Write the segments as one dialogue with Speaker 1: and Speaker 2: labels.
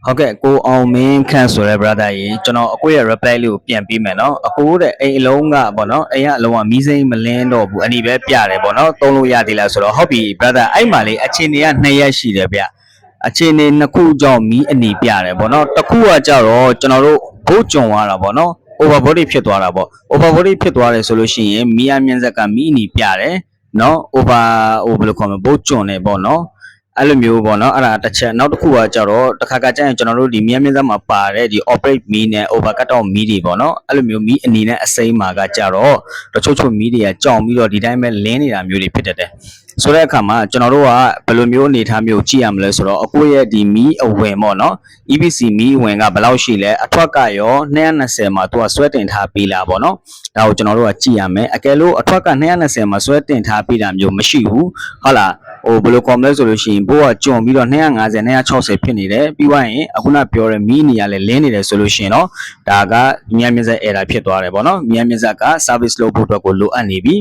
Speaker 1: ဟုတ်ကဲ့ကိုအောင်မင်းခန့်ဆိုတဲ့ brother ရေကျွန်တော်အကိုရဲ့ reply လေးကိုပြန်ပေးမယ်နော်အကိုတဲ့အိမ်အလုံးကပေါ့နော်အိမ်ကအလုံးကမီးစိမ်းမလင်းတော့ဘူးအနီပဲပြတယ်ပေါ့နော်သုံးလို့ရသေးလားဆိုတော့ဟုတ်ပြီ brother အဲ့မှာလေအခြေအနေက2ရက်ရှိတယ်ဗျအခြေအနေ2ခုကြောင့်မီးအနီပြတယ်ပေါ့နော်တစ်ခုကကြတော့ကျွန်တော်တို့ဘိုးကြုံသွားတာပေါ့နော် overbody ဖြစ်သွားတာပေါ့ overbody ဖြစ်သွားတယ်ဆိုလို့ရှိရင်မီးအမြင့်ဆက်ကမီးအနီပြတယ်နော် over ဘယ်လိုခေါ်မလဲဘိုးကြုံနေပေါ့နော်အဲ့လိုမျိုးပေါ့နော်အဲ့ဒါတစ်ချက်နောက်တစ်ခုကကြတော့တစ်ခါကျရင်ကျွန်တော်တို့ဒီမြင်းစက်မှာပါတဲ့ဒီ operate မီးနဲ့ over cut off မီးတွေပေါ့နော်အဲ့လိုမျိုးမီးအနေနဲ့အစိမ်းမှာကကြတော့တချို့မီးတွေကကြောင်ပြီးတော့ဒီတိုင်းပဲလင်းနေတာမျိုးတွေဖြစ်တတ်တယ်ဆိုတဲ့အခါမှာကျွန်တော်တို့ကဘယ်လိုမျိုးအနေထားမျိုးကြည့်ရမလဲဆိုတော့အခုရဲ့ဒီမီးအဝင်ပေါ့နော် EPC မီးအဝင်ကဘယ်လောက်ရှိလဲအထွက်ကရော220မှာသူကဆွဲတင်ထားပေးလားပေါ့နော်ဒါကိုကျွန်တော်တို့ကကြည့်ရမယ်အကယ်လို့အထွက်က220မှာဆွဲတင်ထားပေးတာမျိုးမရှိဘူးဟုတ်လားဘယ်လိုကော်မလဲဆိုလို့ရှိရင်ဘိုးကကြုံပြီးတော့250 260ဖြစ်နေတယ်ပြီးသွားရင်အခုနပြောတဲ့မီးနေရလဲလင်းနေတယ်ဆိုလို့ရှိရင်တော့ဒါကမြန်မြင့်ဆက် error ဖြစ်သွားတယ်ပေါ့နော်မြန်မြင့်ဆက်က service လုပ်ဖို့အတွက်ကိုလိုအပ်နေပြီ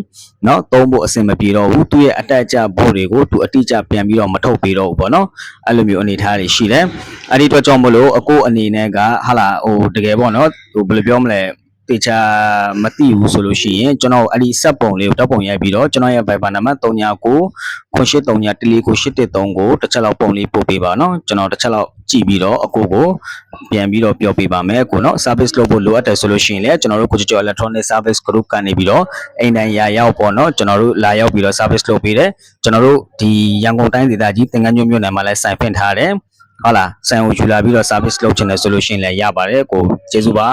Speaker 1: เนาะသုံးဖို့အဆင်မပြေတော့ဘူးသူ့ရဲ့အတက်အကျဘို့တွေကိုသူအတိအကျပြန်ပြီးတော့မထုတ်ပေးတော့ဘူးပေါ့နော်အဲ့လိုမျိုးအနေထားတွေရှိတယ်အဲ့ဒီအတွက်ကြောင့်မလို့အကိုအနေနဲ့ကဟာလာတကယ်ပေါ့နော်ဘယ်လိုပြောမလဲတေချာမသိဘူးဆိုလို့ရှိရင်ကျွန်တော်အဲ့ဒီစက်ပုံလေးကိုတောက်ပုံရိုက်ပြီးတော့ကျွန်တော်ရဲ့ Viber နံပါတ်3993314813ကိုတစ်ချက်လောက်ပုံလေးပို့ပေးပါเนาะကျွန်တော်တစ်ချက်လောက်ကြည့်ပြီးတော့အကိုကိုပြန်ပြီးတော့ပြောပေးပါမယ်ကိုเนาะ service လုပ်ဖို့လိုအပ်တယ်ဆိုလို့ရှိရင်လည်းကျွန်တော်တို့ကိုကျော် electronic service group ကနေပြီးတော့အိမ်တိုင်းရာရောက်ပေါ့เนาะကျွန်တော်တို့လာရောက်ပြီးတော့ service လုပ်ပေးတယ်ကျွန်တော်တို့ဒီရန်ကုန်တိုင်းဒေသကြီးသင်္ကန်းကျွန်းမြို့နယ်မှာလည်းစိုင်ဖွင့်ထားတယ်ဟုတ်လားစိုင်ကိုယူလာပြီးတော့ service လုပ်ချင်တယ်ဆိုလို့ရှိရင်လည်းရပါတယ်ကိုကျေးဇူးပါ